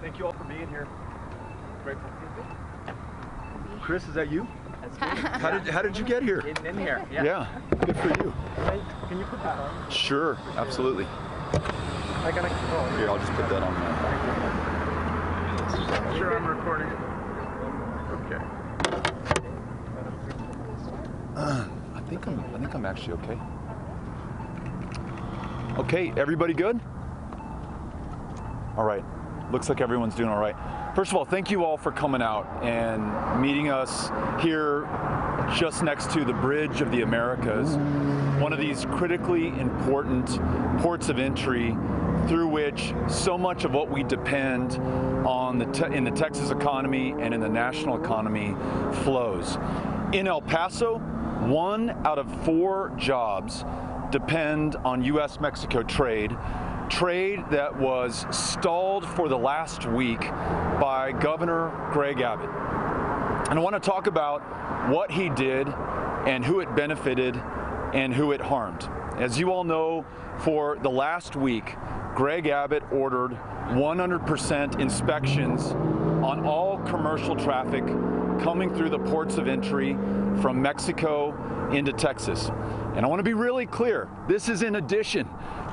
Thank you all for being here. Grateful. Chris, is that you? That's How did you get here? in here. Yeah, good for you. Can you put that on? Sure, absolutely. I gotta control. Here, I'll just put that on there. Sure, I'm recording it. Okay. I think I'm actually okay. Okay, everybody good? All right. Looks like everyone's doing all right. First of all, thank you all for coming out and meeting us here just next to the Bridge of the Americas, one of these critically important ports of entry through which so much of what we depend on in the Texas economy and in the national economy flows. In El Paso, 1 out of 4 jobs depend on U.S.-Mexico trade that was stalled for the last week by Governor Greg Abbott. And I want to talk about what he did and who it benefited and who it harmed. As you all know, for the last week, Greg Abbott ordered 100% inspections on all commercial traffic coming through the ports of entry from Mexico into Texas. And I want to be really clear, this is in addition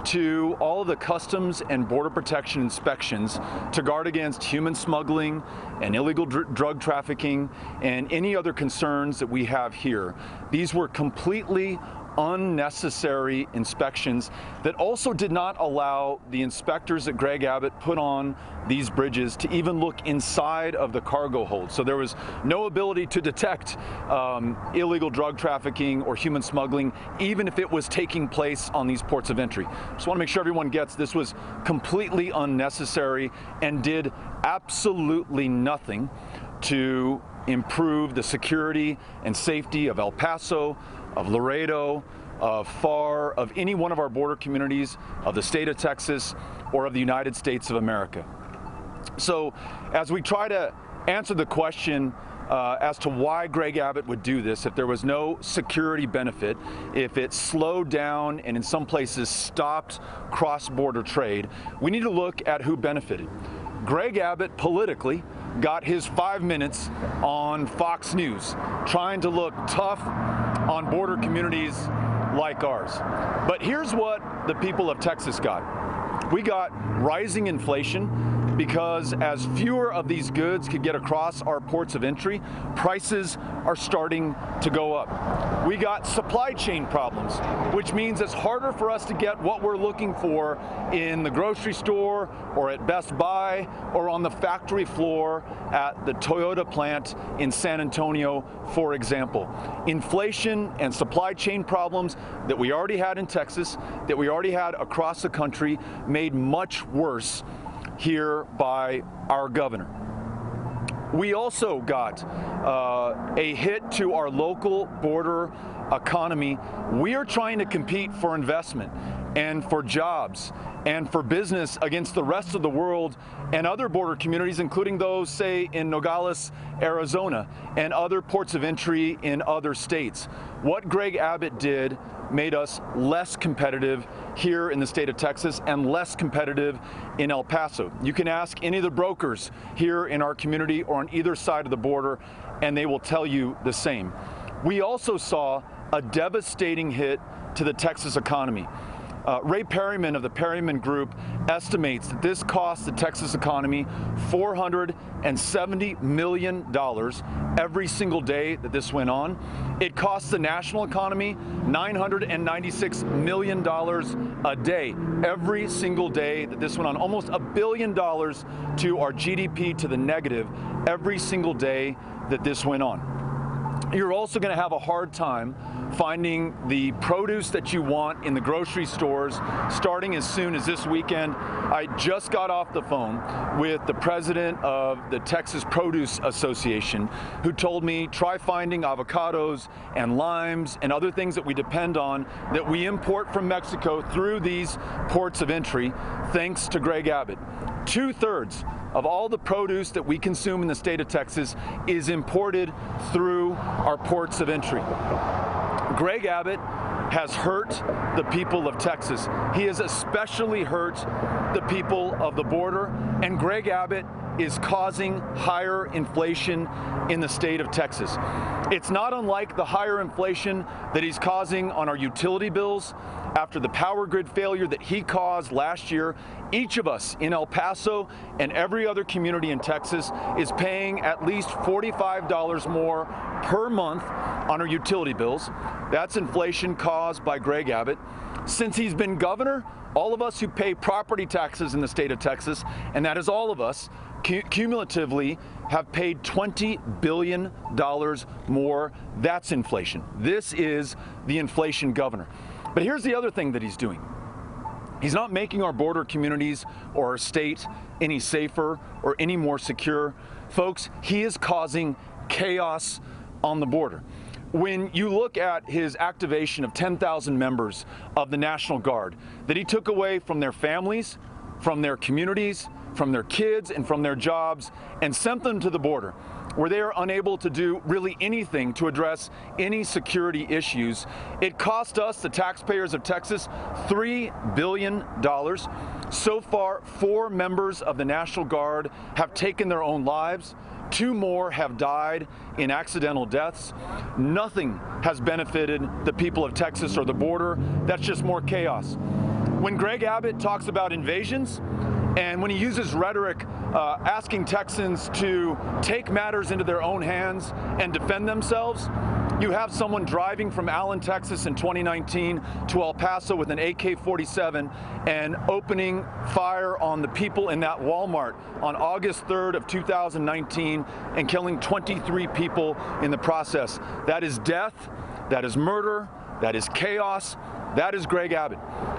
to all of the customs and border protection inspections to guard against human smuggling and illegal drug trafficking and any other concerns that we have here. These were completely unnecessary inspections that also did not allow the inspectors that Greg Abbott put on these bridges to even look inside of the cargo hold. So there was no ability to detect illegal drug trafficking or human smuggling, even if it was taking place on these ports of entry. Just want to make sure everyone gets this was completely unnecessary and did absolutely nothing to improve the security and safety of El Paso, of Laredo, of FAR, of any one of our border communities, of the state of Texas, or of the United States of America. So as we try to answer the question as to why Greg Abbott would do this, if there was no security benefit, if it slowed down and in some places stopped cross-border trade, we need to look at who benefited. Greg Abbott politically got his 5 minutes on Fox News, trying to look tough on border communities like ours. But here's what the people of Texas got. We got rising inflation because as fewer of these goods could get across our ports of entry, prices are starting to go up. We got supply chain problems, which means it's harder for us to get what we're looking for in the grocery store or at Best Buy or on the factory floor at the Toyota plant in San Antonio, for example. Inflation and supply chain problems that we already had in Texas, that we already had across the country, made much worse here by our governor. We also got a hit to our local border economy. We are trying to compete for investment and for jobs and for business against the rest of the world and other border communities, including those, say, in Nogales, Arizona, and other ports of entry in other states. What Greg Abbott did made us less competitive here in the state of Texas and less competitive in El Paso. You can ask any of the brokers here in our community or on either side of the border, and they will tell you the same. We also saw a devastating hit to the Texas economy. Ray Perryman of the Perryman Group estimates that this cost the Texas economy $470 million every single day that this went on. It costs the national economy $996 million a day every single day that this went on. Almost $1 billion to our GDP to the negative every single day that this went on. You're also going to have a hard time finding the produce that you want in the grocery stores starting as soon as this weekend. I just got off the phone with the president of the Texas Produce Association, who told me try finding avocados and limes and other things that we depend on that we import from Mexico through these ports of entry, thanks to Greg Abbott. 2/3 of all the produce that we consume in the state of Texas is imported through our ports of entry. Greg Abbott has hurt the people of Texas. He has especially hurt the people of the border, and Greg Abbott is causing higher inflation in the state of Texas. It's not unlike the higher inflation that he's causing on our utility bills after the power grid failure that he caused last year. Each of us in El Paso and every other community in Texas is paying at least $45 more per month on our utility bills. That's inflation caused by Greg Abbott. Since he's been governor, all of us who pay property taxes in the state of Texas, and that is all of us, cumulatively have paid $20 billion more. That's inflation. This is the inflation governor. But here's the other thing that he's doing. He's not making our border communities or our state any safer or any more secure. Folks, he is causing chaos on the border. When you look at his activation of 10,000 members of the National Guard that he took away from their families, from their communities, from their kids, and from their jobs, and sent them to the border, where they are unable to do really anything to address any security issues. It cost us, the taxpayers of Texas, $3 billion. So far, 4 members of the National Guard have taken their own lives. 2 more have died in accidental deaths. Nothing has benefited the people of Texas or the border. That's just more chaos. When Greg Abbott talks about invasions, and when he uses rhetoric asking Texans to take matters into their own hands and defend themselves, you have someone driving from Allen, Texas in 2019 to El Paso with an AK-47 and opening fire on the people in that Walmart on August 3rd of 2019 and killing 23 people in the process. That is death, that is murder, that is chaos, that is Greg Abbott.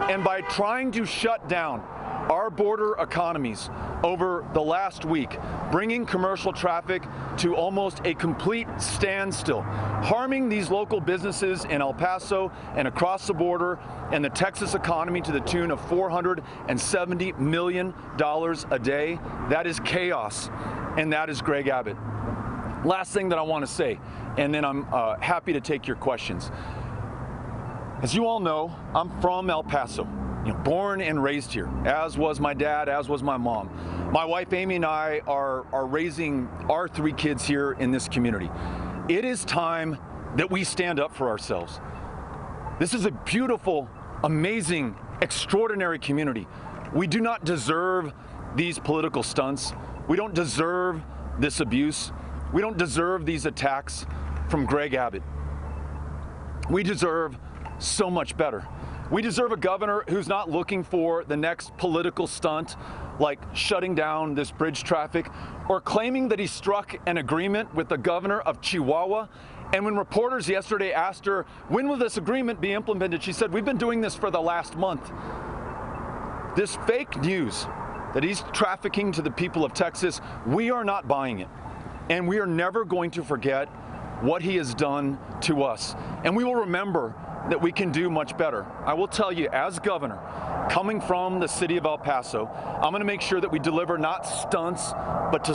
And by trying to shut down our border economies over the last week, bringing commercial traffic to almost a complete standstill, harming these local businesses in El Paso and across the border and the Texas economy to the tune of $470 million a day. That is chaos, and that is Greg Abbott. Last thing that I want to say, and then I'm happy to take your questions. As you all know, I'm from El Paso. Born and raised here, as was my dad, as was my mom. My wife Amy and I are raising our 3 kids here in this community. It is time that we stand up for ourselves. This is a beautiful, amazing, extraordinary community. We do not deserve these political stunts. We don't deserve this abuse. We don't deserve these attacks from Greg Abbott. We deserve so much better. We deserve a governor who's not looking for the next political stunt, like shutting down this bridge traffic, or claiming that he struck an agreement with the governor of Chihuahua. And when reporters yesterday asked her, when will this agreement be implemented? She said, we've been doing this for the last month. This fake news that he's trafficking to the people of Texas, we are not buying it. And we are never going to forget what he has done to us. And we will remember that we can do much better. I will tell you, as governor, coming from the city of El Paso, I'm going to make sure that we deliver not stunts, but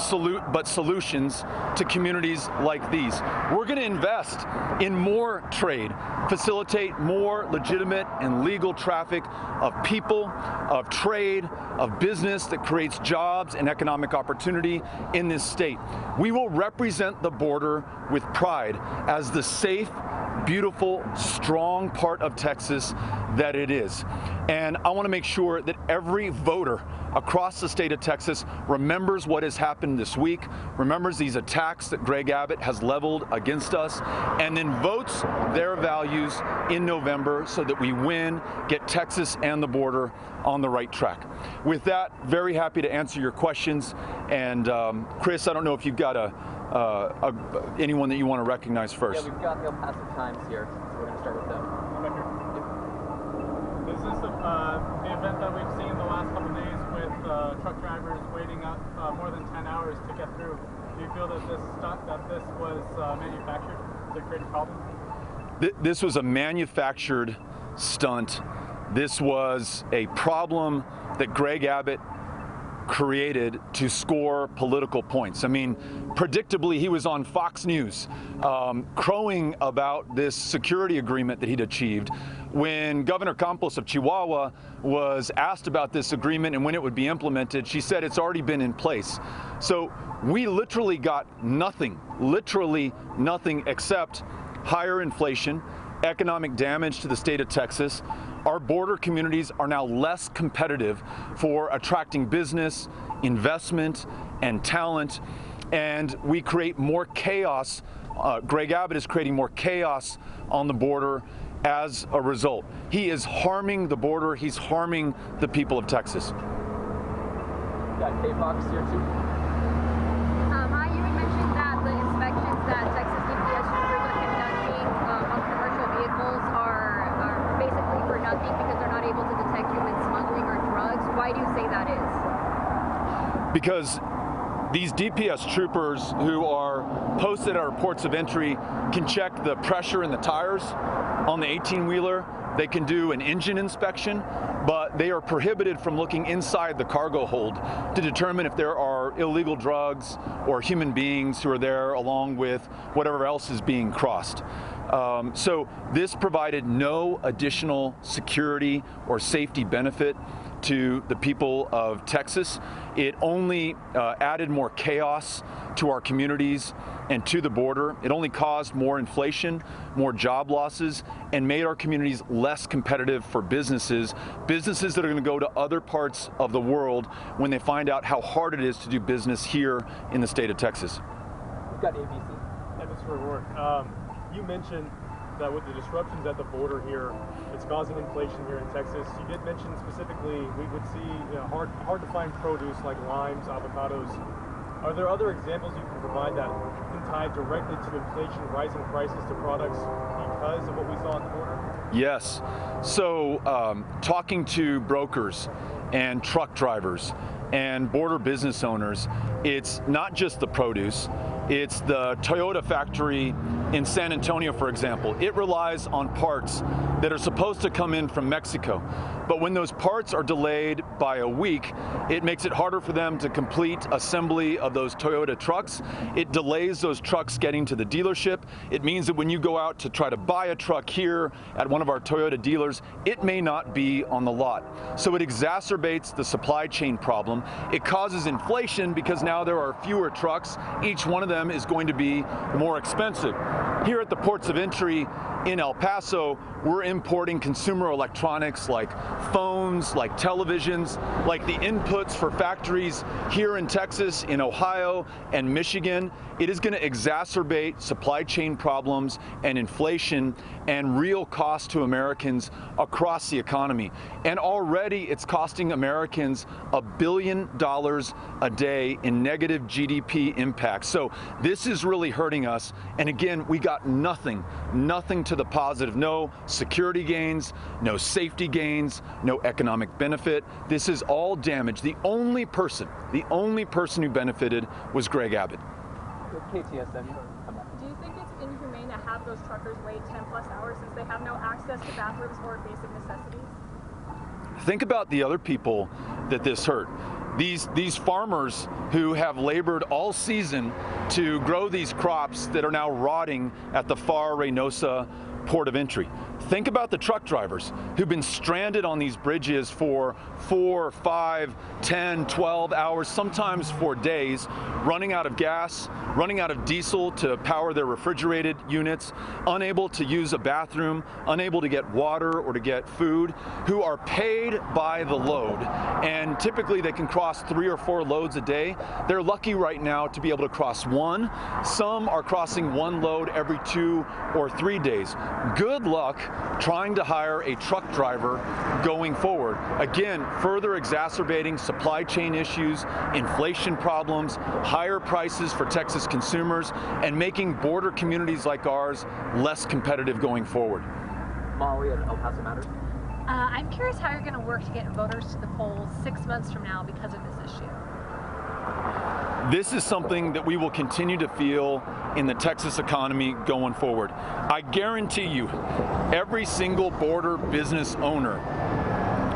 solutions to communities like these. We're going to invest in more trade, facilitate more legitimate and legal traffic of people, of trade, of business that creates jobs and economic opportunity in this state. We will represent the border with pride as the safe, beautiful, strong part of Texas that it is. And I want to make sure that every voter across the state of Texas remembers what has happened this week, remembers these attacks that Greg Abbott has leveled against us, and then votes their values in November so that we win, get Texas and the border on the right track. With that, very happy to answer your questions. And Chris, I don't know if you've got anyone that you want to recognize first. Yeah, we've got the El Paso Times here, so we're going to start with them. Is this the event that we've seen the last couple of days with truck drivers waiting up more than 10 hours to get through? Do you feel that this was manufactured to create a problem? This was a manufactured stunt. This was a problem that Greg Abbott created to score political points. I mean, predictably, he was on Fox News crowing about this security agreement that he'd achieved. When Governor Campos of Chihuahua was asked about this agreement and when it would be implemented, she said it's already been in place. So we literally got nothing, literally nothing, except higher inflation, economic damage to the state of Texas. Our border communities are now less competitive for attracting business, investment, and talent, and we create more chaos. Greg Abbott is creating more chaos on the border as a result. He is harming the border. He's harming the people of Texas. Got K-Fox here too. Hi, you had mentioned that the inspections that Texas DPS troopers are conducting on commercial vehicles are basically for nothing because they're not able to detect human smuggling or drugs. Why do you say that is? Because these DPS troopers who are posted at our ports of entry can check the pressure in the tires on the 18-wheeler. They can do an engine inspection, but they are prohibited from looking inside the cargo hold to determine if there are illegal drugs or human beings who are there along with whatever else is being crossed. So this provided no additional security or safety benefit to the people of Texas. It only added more chaos to our communities and to the border. It only caused more inflation, more job losses, and made our communities less competitive for businesses that are going to go to other parts of the world when they find out how hard it is to do business here in the state of Texas. We've got ABC. Yeah, Mr. O'Rourke, you mentioned that with the disruptions at the border here, it's causing inflation here in Texas. You did mention specifically we would see hard to find produce like limes, avocados. Are there other examples you can provide that can tie directly to inflation, rising prices to products because of what we saw on the border? Yes. So talking to brokers and truck drivers and border business owners, it's not just the produce. It's the Toyota factory in San Antonio, for example. It relies on parts that are supposed to come in from Mexico. But when those parts are delayed by a week, it makes it harder for them to complete assembly of those Toyota trucks. It delays those trucks getting to the dealership. It means that when you go out to try to buy a truck here at one of our Toyota dealers, it may not be on the lot. So it exacerbates the supply chain problem. It causes inflation because now there are fewer trucks. Each one of them is going to be more expensive. Here at the ports of entry in El Paso, we're importing consumer electronics like phones, like televisions, like the inputs for factories here in Texas, in Ohio, and Michigan. It is going to exacerbate supply chain problems and inflation and real cost to Americans across the economy. And already it's costing Americans $1 billion a day in negative GDP impact. So this is really hurting us. And again, we got nothing to the positive. No security gains, no safety gains, no economic benefit. This is all damage. The only person who benefited was Greg Abbott. KTSM. Do you think it's inhumane to have those truckers wait 10+ hours since they have no access to bathrooms or basic necessities? Think about the other people that this hurt. These farmers who have labored all season to grow these crops that are now rotting at the far Reynosa port of entry. Think about the truck drivers who've been stranded on these bridges for 4, 5, 10, 12 hours, sometimes for days, running out of gas, running out of diesel to power their refrigerated units, unable to use a bathroom, unable to get water or to get food, who are paid by the load. And typically they can cross 3 or 4 loads a day. They're lucky right now to be able to cross 1. Some are crossing 1 load every 2 or 3 days. Good luck trying to hire a truck driver going forward. Again, further exacerbating supply chain issues, inflation problems, higher prices for Texas consumers, and making border communities like ours less competitive going forward. Molly at El Paso Matters. I'm curious how you're going to work to get voters to the polls 6 months from now because of this issue. This is something that we will continue to feel in the Texas economy going forward. I guarantee you, every single border business owner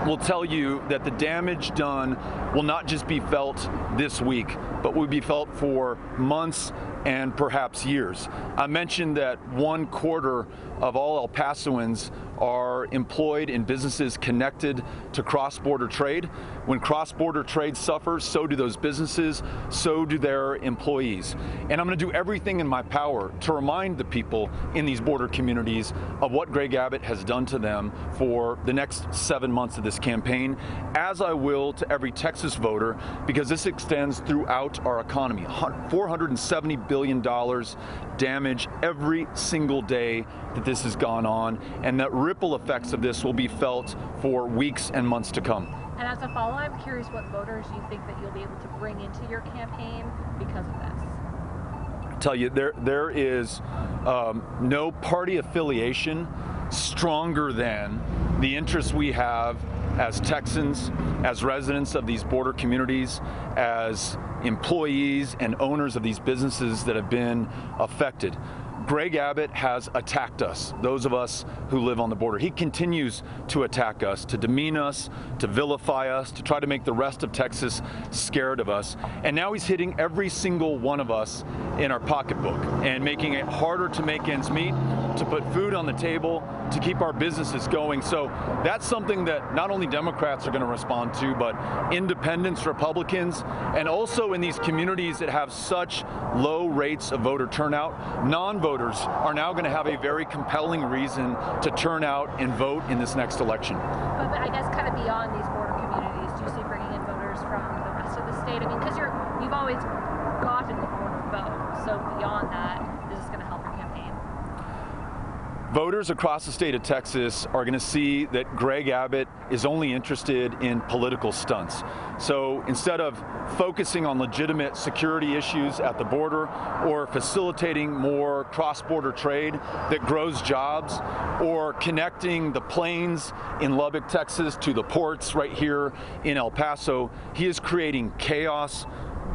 will tell you that the damage done will not just be felt this week, but will be felt for months and perhaps years. I mentioned that 1/4 of all El Pasoans are employed in businesses connected to cross-border trade. When cross-border trade suffers, so do those businesses, so do their employees. And I'm going to do everything in my power to remind the people in these border communities of what Greg Abbott has done to them for the next 7 months of this campaign, as I will to every Texas voter, because this extends throughout our economy. $470 billion damage every single day that this has gone on, and that ripple effects of this will be felt for weeks and months to come. And as a follow, I'm curious what voters you think that you'll be able to bring into your campaign because of this. I tell you, there is no party affiliation stronger than the interests we have as Texans, as residents of these border communities, as employees and owners of these businesses that have been affected. Greg Abbott has attacked us, those of us who live on the border. He continues to attack us, to demean us, to vilify us, to try to make the rest of Texas scared of us. And now he's hitting every single one of us in our pocketbook and making it harder to make ends meet, to put food on the table, to keep our businesses going. So that's something that not only Democrats are going to respond to, but independents, Republicans, and also in these communities that have such low rates of voter turnout, non-voters are now going to have a very compelling reason to turn out and vote in this next election. But I guess kind of beyond these border communities, do you see bringing in voters from the rest of the state? I mean, because you've always gotten the border vote, so beyond that, is this going to help your campaign? Voters across the state of Texas are going to see that Greg Abbott is only interested in political stunts. So instead of focusing on legitimate security issues at the border or facilitating more cross-border trade that grows jobs or connecting the plains in Lubbock, Texas to the ports right here in El Paso, he is creating chaos,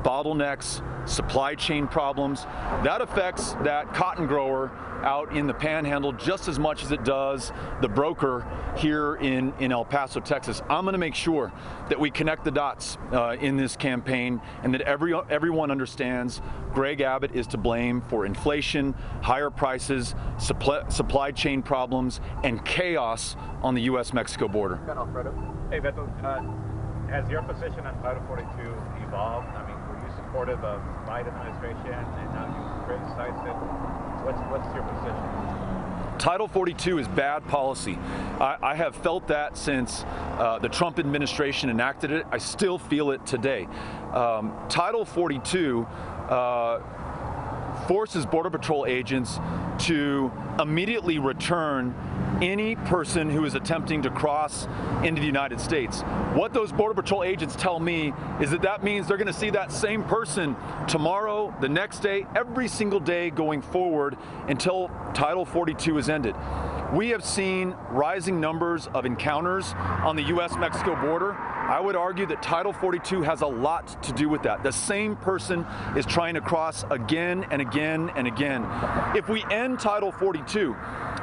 bottlenecks, supply chain problems. That affects that cotton grower out in the panhandle just as much as it does the broker here in El Paso, Texas. I'm going to make sure that we connect the dots in this campaign, and that everyone understands Greg Abbott is to blame for inflation, higher prices, supply chain problems, and chaos on the U.S.-Mexico border. Hey, Beto, has your position on Title 42 evolved? I mean, were you supportive of Biden administration and now you criticized it? What's your position? Title 42 is bad policy. I have felt that since the Trump administration enacted it. I still feel it today. Title 42 forces Border Patrol agents to immediately return any person who is attempting to cross into the United States. What those Border Patrol agents tell me is that means they're going to see that same person tomorrow, the next day, every single day going forward until Title 42 is ended. We have seen rising numbers of encounters on the U.S.-Mexico border. I would argue that Title 42 has a lot to do with that. The same person is trying to cross again and again and again. If we end Title 42,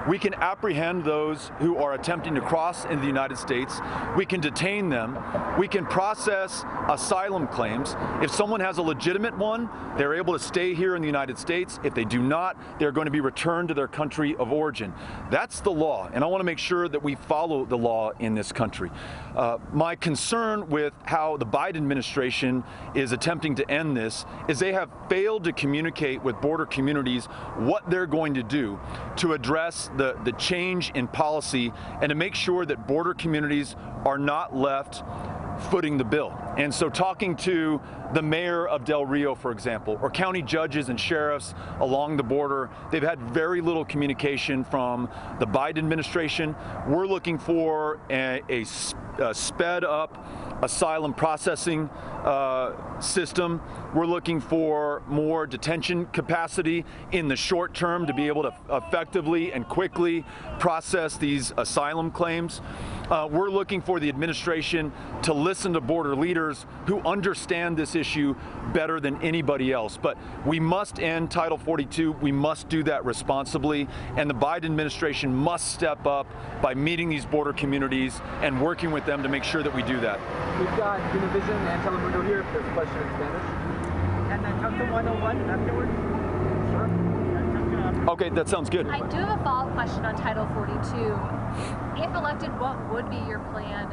we can apprehend those who are attempting to cross into the United States. We can detain them. We can process asylum claims. If someone has a legitimate one, they're able to stay here in the United States. If they do not, they're going to be returned to their country of origin. That's the law, and I want to make sure that we follow the law in this country. My concern with how the Biden administration is attempting to end this is they have failed to communicate with border communities what they're going to do to address the change in policy and to make sure that border communities are not left footing the bill. And so talking to the mayor of Del Rio, for example, or county judges and sheriffs along the border, they've had very little communication from the Biden administration. We're looking for a sped up asylum processing system. We're looking for more detention capacity in the short term to be able to effectively and quickly process these asylum claims. We're looking for the administration to listen to border leaders who understand this issue better than anybody else. But we must end Title 42. We must do that responsibly. And the Biden administration must step up by meeting these border communities and working with them to make sure that we do that. We've got Univision and Telemundo here if there's a question in Spanish. And then come to 101 afterwards? Sure. Okay, that sounds good. I do have a follow-up question on Title 42. If elected, what would be your plan,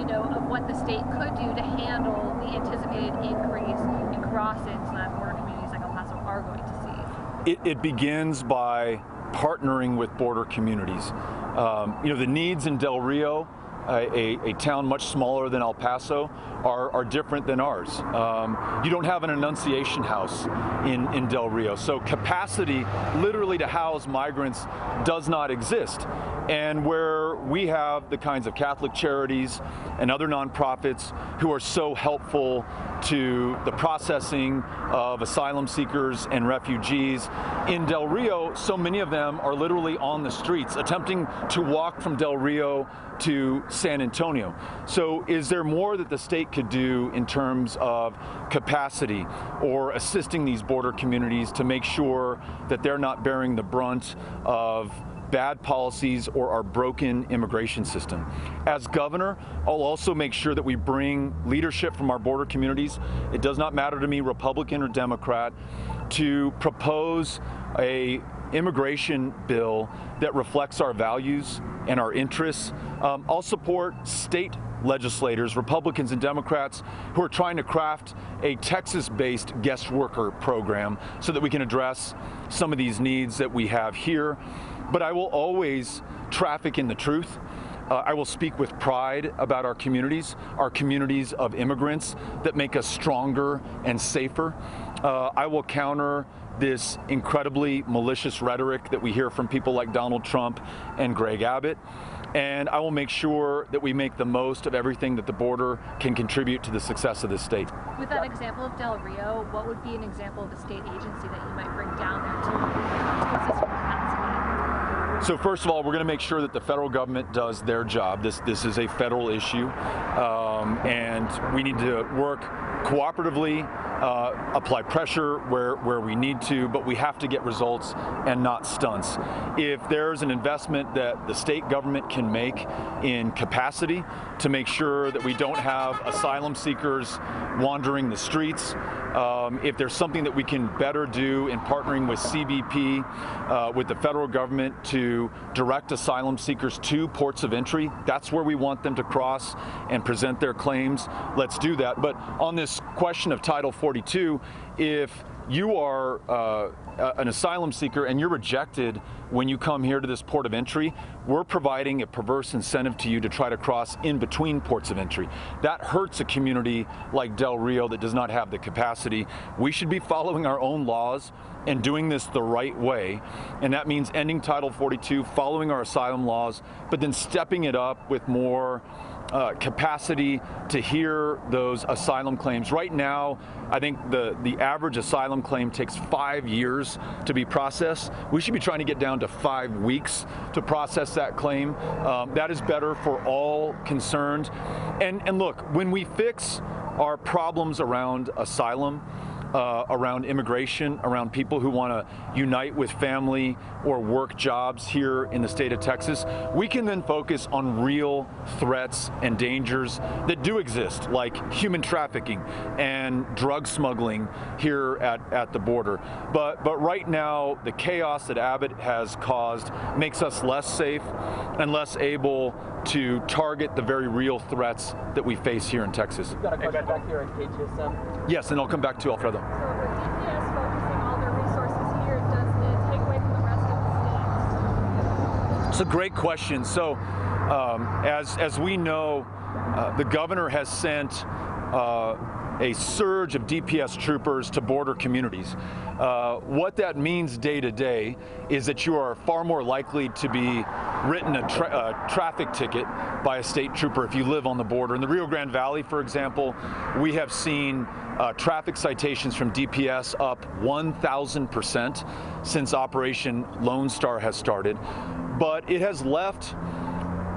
of what the state could do to handle the anticipated increase in crossings that border communities like El Paso are going to see? It begins by partnering with border communities. The needs in Del Rio, a town much smaller than El Paso, are different than ours. You don't have an Annunciation house in Del Rio, so capacity literally to house migrants does not exist. And where we have the kinds of Catholic charities and other nonprofits who are so helpful to the processing of asylum seekers and refugees, in Del Rio, so many of them are literally on the streets attempting to walk from Del Rio to San Antonio. So is there more that the state could do in terms of capacity or assisting these border communities to make sure that they're not bearing the brunt of bad policies or our broken immigration system? As governor, I'll also make sure that we bring leadership from our border communities. It does not matter to me, Republican or Democrat, to propose a immigration bill that reflects our values and our interests. I'll support state legislators, Republicans and Democrats, who are trying to craft a Texas-based guest worker program so that we can address some of these needs that we have here. But I will always traffic in the truth. I will speak with pride about our communities of immigrants that make us stronger and safer. I will counter this incredibly malicious rhetoric that we hear from people like Donald Trump and Greg Abbott. And I will make sure that we make the most of everything that the border can contribute to the success of this state. With that example of Del Rio, what would be an example of a state agency that you might bring down there to assist with capacity? So first of all, we're going to make sure that the federal government does their job. This is a federal issue, and we need to work cooperatively, apply pressure where we need to, but we have to get results and not stunts. If there's an investment that the state government can make in capacity to make sure that we don't have asylum seekers wandering the streets, if there's something that we can better do in partnering with CBP, with the federal government to direct asylum seekers to ports of entry, that's where we want them to cross and present their claims. Let's do that. But on this question of Title 42, if you are an asylum seeker and you're rejected when you come here to this port of entry, we're providing a perverse incentive to you to try to cross in between ports of entry. That hurts a community like Del Rio that does not have the capacity. We should be following our own laws and doing this the right way, and that means ending Title 42, following our asylum laws, but then stepping it up with more capacity to hear those asylum claims. Right now, I think the average asylum claim takes 5 years to be processed. We should be trying to get down to 5 weeks to process that claim. That is better for all concerned. And look, when we fix our problems around asylum, around immigration, around people who want to unite with family or work jobs here in the state of Texas, we can then focus on real threats and dangers that do exist, like human trafficking and drug smuggling here at the border. But right now, the chaos that Abbott has caused makes us less safe and less able to target the very real threats that we face here in Texas. We've got a question back here at KTSM. Yes, and I'll come back to Alfredo. So with DPS focusing all their resources here, does it take away from the rest of the state? It's a great question. So as we know, the governor has sent a surge of DPS troopers to border communities. What that means day to day is that you are far more likely to be written a traffic ticket by a state trooper if you live on the border. In the Rio Grande Valley, for example, we have seen traffic citations from DPS up 1,000% since Operation Lone Star has started, but it has left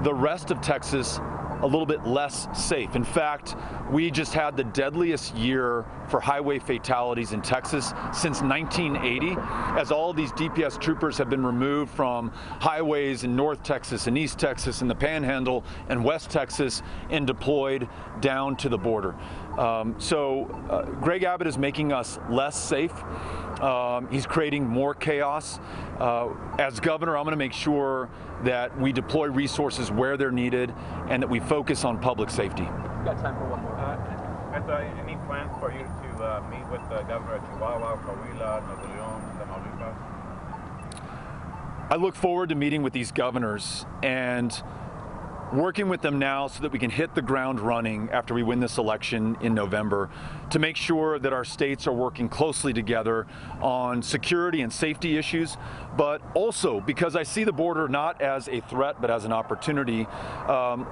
the rest of Texas a little bit less safe. In fact, we just had the deadliest year for highway fatalities in Texas since 1980, as all of these DPS troopers have been removed from highways in North Texas and East Texas and the Panhandle and West Texas and deployed down to the border. Greg Abbott is making us less safe. He's creating more chaos. As governor, I'm going to make sure that we deploy resources where they're needed and that we focus on public safety. We've got time for one more. Any plans for you to meet with the governor of Chihuahua, Coahuila, Nuevo León, Tamaulipas? I look forward to meeting with these governors and working with them now so that we can hit the ground running after we win this election in November to make sure that our states are working closely together on security and safety issues, but also because I see the border not as a threat but as an opportunity,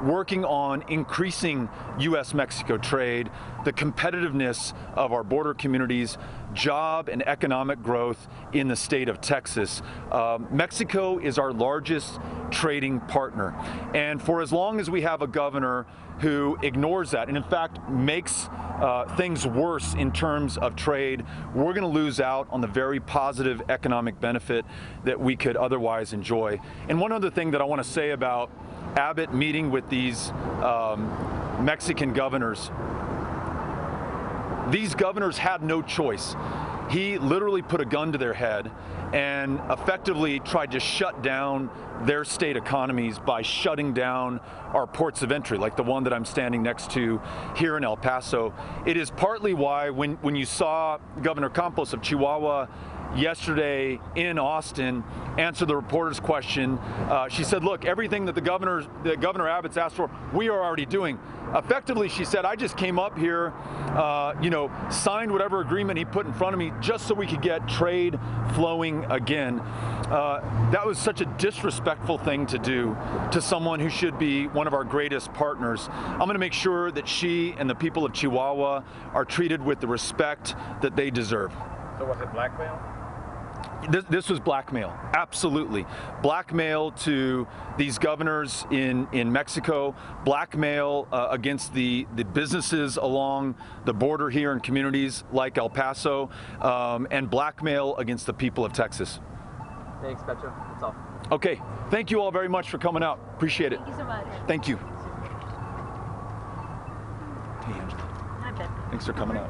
working on increasing U.S.-Mexico trade, the competitiveness of our border communities, job and economic growth in the state of Texas. Mexico is our largest trading partner, and for as long as we have a governor who ignores that and in fact makes things worse in terms of trade, we're going to lose out on the very positive economic benefit that we could otherwise enjoy. And one other thing that I want to say about Abbott meeting with these Mexican governors, these governors had no choice. He literally put a gun to their head and effectively tried to shut down their state economies by shutting down our ports of entry, like the one that I'm standing next to here in El Paso. It is partly why when you saw Governor Campos of Chihuahua yesterday in Austin answer the reporter's question, she said, look, everything that Governor Abbott's asked for, we are already doing. Effectively, she said, I just came up here, signed whatever agreement he put in front of me just so we could get trade flowing again. That was such a disrespectful thing to do to someone who should be one of our greatest partners. I'm going to make sure that she and the people of Chihuahua are treated with the respect that they deserve. So was it blackmail? This was blackmail, absolutely. Blackmail to these governors in Mexico, blackmail against the businesses along the border here in communities like El Paso, and blackmail against the people of Texas. Thanks, Beto. That's all. Okay, thank you all very much for coming out. Appreciate it. Thank you so much. Thank you. Hey, Angela. Hi, Ben. Thanks for coming out.